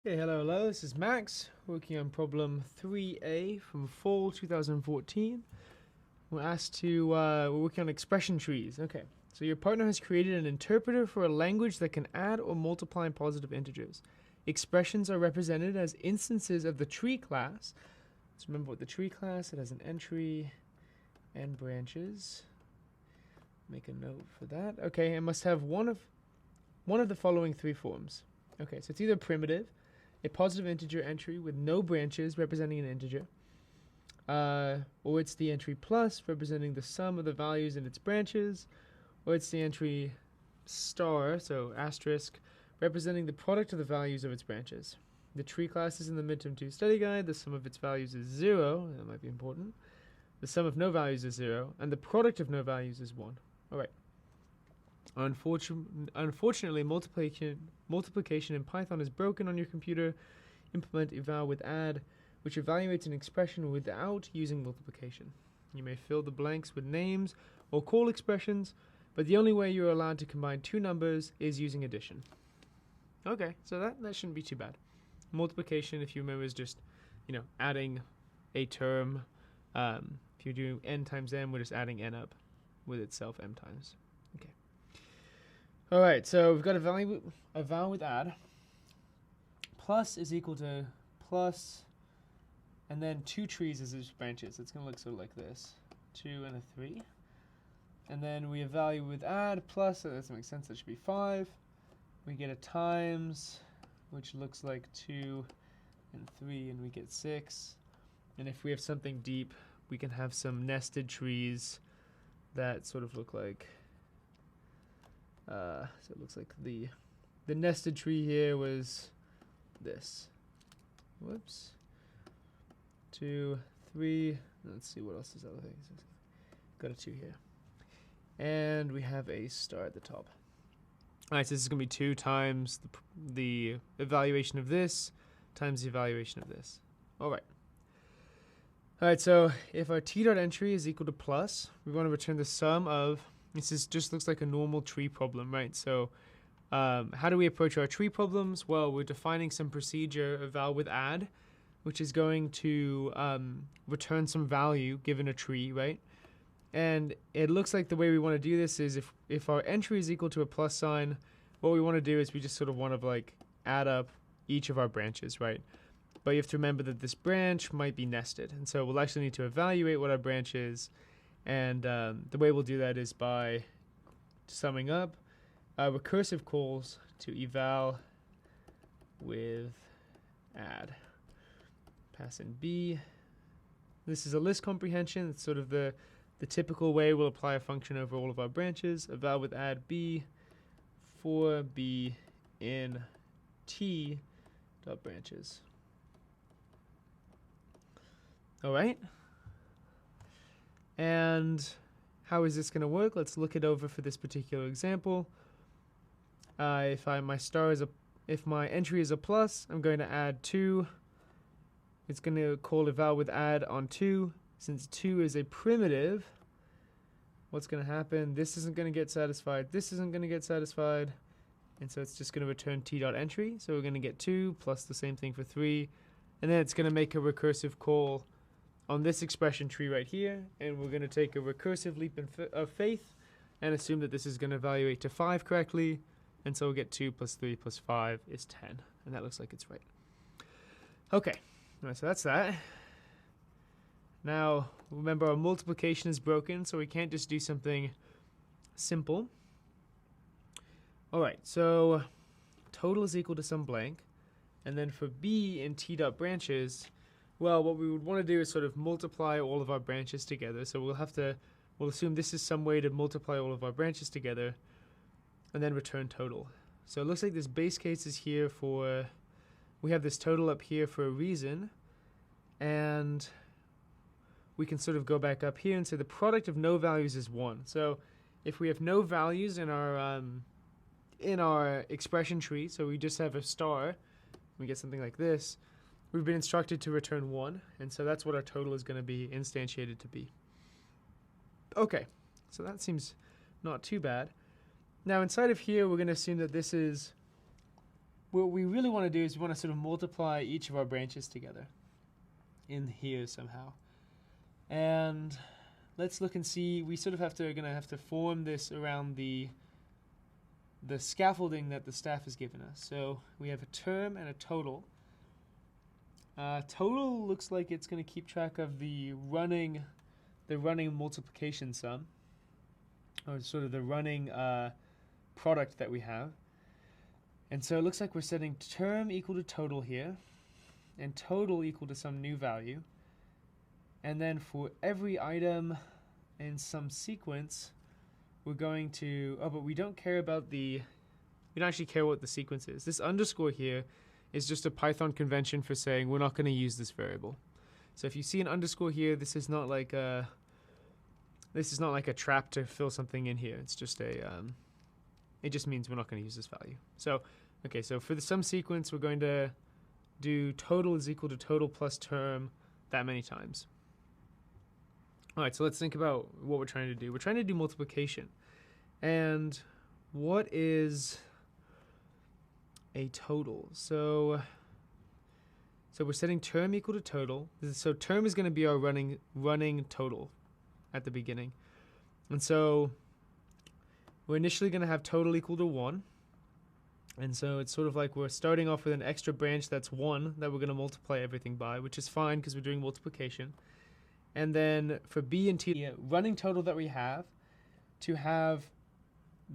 Hey, hello. This is Max, working on problem 3A from fall 2014. We're working on expression trees. Okay, so your partner has created an interpreter for a language that can add or multiply positive integers. Expressions are represented as instances of the tree class. Let's remember what the tree class, it has an entry and branches. Make a note for that. Okay, it must have one of the following three forms. Okay, so it's either primitive, a positive integer entry with no branches representing an integer, or it's the entry plus representing the sum of the values in its branches, or it's the entry star, so asterisk, representing the product of the values of its branches. The tree class is in the midterm 2 study guide. The sum of its values is 0. That might be important. The sum of no values is 0, and the product of no values is 1. All right. Unfortunately, multiplication in Python is broken on your computer. Implement eval with add, which evaluates an expression without using multiplication. You may fill the blanks with names or call expressions, but the only way you're allowed to combine two numbers is using addition. Okay, so that shouldn't be too bad. Multiplication, if you remember, is just, adding a term. If you're doing n times m, we're just adding n up with itself m times. Okay. All right, so we've got a val with add. Plus is equal to plus, and then two trees as its branches. It's going to look sort of like this. 2 and a 3. And then we evaluate with add plus, so that doesn't make sense, that should be 5. We get a times, which looks like 2 and 3, and we get 6. And if we have something deep, we can have some nested trees that sort of look like, so it looks like the nested tree here was this. Whoops. 2, 3. Let's see what else is other things. Got a 2 here. And we have a star at the top. Alright, so this is going to be 2 times the evaluation of this times the evaluation of this. Alright. Alright, so if our t.entry is equal to plus, we want to return the sum of, just looks like a normal tree problem, right? So how do we approach our tree problems? Well, we're defining some procedure, eval with add, which is going to return some value given a tree, right? And it looks like the way we want to do this is if our entry is equal to a plus sign, what we want to do is we just sort of want to like add up each of our branches, right? But you have to remember that this branch might be nested. And so we'll actually need to evaluate what our branch is. And the way we'll do that is by summing up recursive calls to eval with add. Pass in B. This is a list comprehension. It's sort of the typical way we'll apply a function over all of our branches. Eval with add B for B in T dot branches. All right. And how is this going to work? Let's look it over for this particular example. If my entry is a plus, I'm going to add 2. It's going to call eval with add on 2. Since 2 is a primitive, what's going to happen? This isn't going to get satisfied. This isn't going to get satisfied. And so it's just going to return t.entry. So we're going to get 2 plus the same thing for 3. And then it's going to make a recursive call on this expression tree right here. And we're going to take a recursive leap of faith and assume that this is going to evaluate to 5 correctly. And so we'll get 2 plus 3 plus 5 is 10. And that looks like it's right. Okay, all right, so that's that. Now, remember our multiplication is broken, so we can't just do something simple. All right, so total is equal to some blank. And then for B in t.branches, well, what we would want to do is sort of multiply all of our branches together. So we'll assume this is some way to multiply all of our branches together and then return total. So it looks like this base case is here for, we have this total up here for a reason. And we can sort of go back up here and say the product of no values is 1. So if we have no values in our expression tree, so we just have a star, we get something like this, we've been instructed to return 1, and so that's what our total is going to be instantiated to be. Okay, so that seems not too bad. Now inside of here, we're going to assume that this is what we really want to do is we want to sort of multiply each of our branches together in here somehow. And let's look and see. We sort of gonna have to form this around the scaffolding that the staff has given us. So we have a term and a total. Total looks like it's going to keep track of the running multiplication sum, or sort of the running product that we have. And so it looks like we're setting term equal to total here, and total equal to some new value. And then for every item in some sequence, we're going to, but we don't care about we don't actually care what the sequence is. This underscore here is just a Python convention for saying we're not going to use this variable. So if you see an underscore here, this is not like a trap to fill something in here. It's just it just means we're not going to use this value. So okay, so for the sum sequence, we're going to do total is equal to total plus term that many times. All right, so let's think about what we're trying to do. We're trying to do multiplication. And what is a total? So we're setting term equal to total. So term is going to be our running total at the beginning. And so we're initially going to have total equal to 1. And so it's sort of like we're starting off with an extra branch that's 1 that we're going to multiply everything by, which is fine because we're doing multiplication. And then for B and T, the running total that we have, to have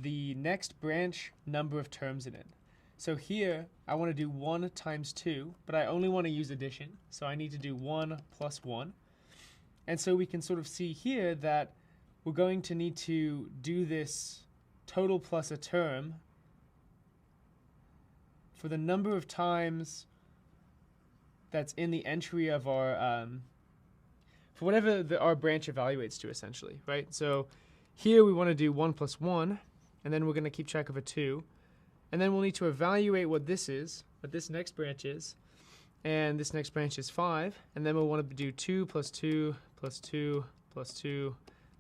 the next branch number of terms in it. So here, I want to do 1 times 2, but I only want to use addition. So I need to do 1 plus 1. And so we can sort of see here that we're going to need to do this total plus a term for the number of times that's in the entry of our for whatever our branch evaluates to, essentially, right? So here we want to do 1 plus 1, and then we're going to keep track of a 2. And then we'll need to evaluate what this is, what this next branch is. And this next branch is 5. And then we'll want to do 2 plus 2 plus 2 plus 2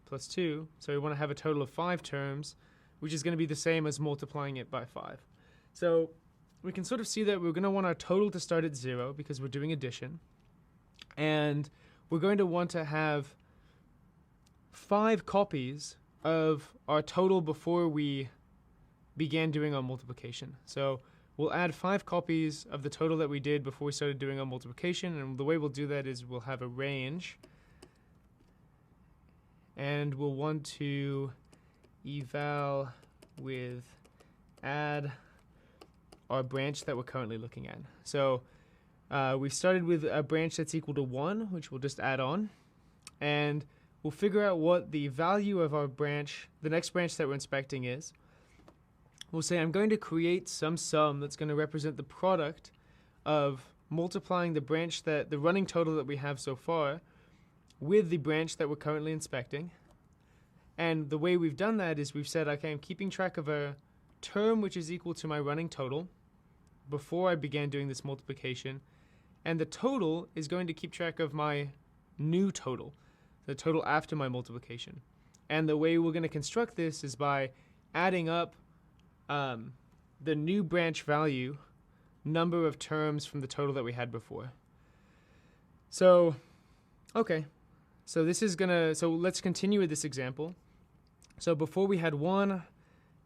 plus 2. So we want to have a total of 5 terms, which is going to be the same as multiplying it by 5. So we can sort of see that we're going to want our total to start at 0 because we're doing addition. And we're going to want to have 5 copies of our total before we began doing our multiplication. So we'll add 5 copies of the total that we did before we started doing our multiplication, and the way we'll do that is we'll have a range, and we'll want to eval with add our branch that we're currently looking at. So we've started with a branch that's equal to 1, which we'll just add on, and we'll figure out what the value of our branch, the next branch that we're inspecting, is. We'll say I'm going to create some sum that's going to represent the product of multiplying the running total that we have so far with the branch that we're currently inspecting. And the way we've done that is we've said, okay, I'm keeping track of a term which is equal to my running total before I began doing this multiplication. And the total is going to keep track of my new total, the total after my multiplication. And the way we're going to construct this is by adding up the new branch value number of terms from the total that we had before. So, okay. So let's continue with this example. So before we had 1,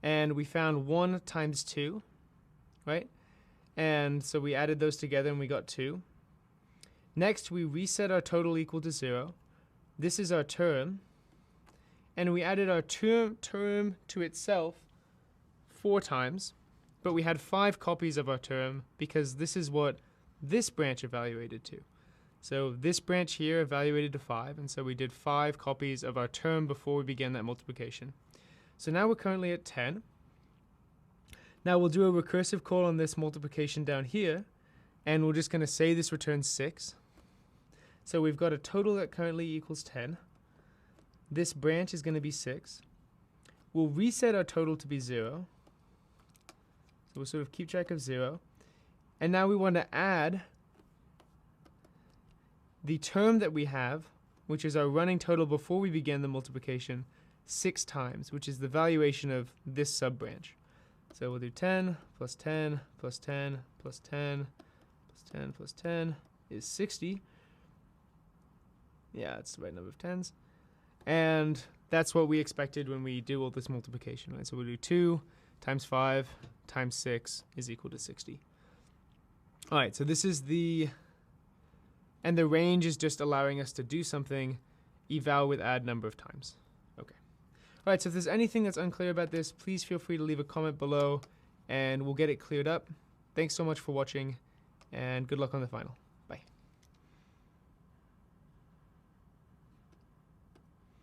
and we found 1 times 2, right? And so we added those together and we got 2. Next, we reset our total equal to 0. This is our term. And we added our term to itself 4 times. But we had 5 copies of our term because this is what this branch evaluated to. So this branch here evaluated to 5. And so we did 5 copies of our term before we began that multiplication. So now we're currently at 10. Now we'll do a recursive call on this multiplication down here, and we're just going to say this returns 6. So we've got a total that currently equals 10. This branch is going to be 6. We'll reset our total to be 0. So we'll sort of keep track of 0. And now we want to add the term that we have, which is our running total before we began the multiplication, 6 times, which is the valuation of this sub-branch. So we'll do 10 plus 10 plus 10 plus 10 plus 10 plus 10 is 60. Yeah, it's the right number of tens. And that's what we expected when we do all this multiplication, right? So we'll do 2 times 5 times 6 is equal to 60. All right, so this is the, and the range is just allowing us to do something, eval with add number of times. Okay. All right, so if there's anything that's unclear about this, please feel free to leave a comment below and we'll get it cleared up. Thanks so much for watching and good luck on the final.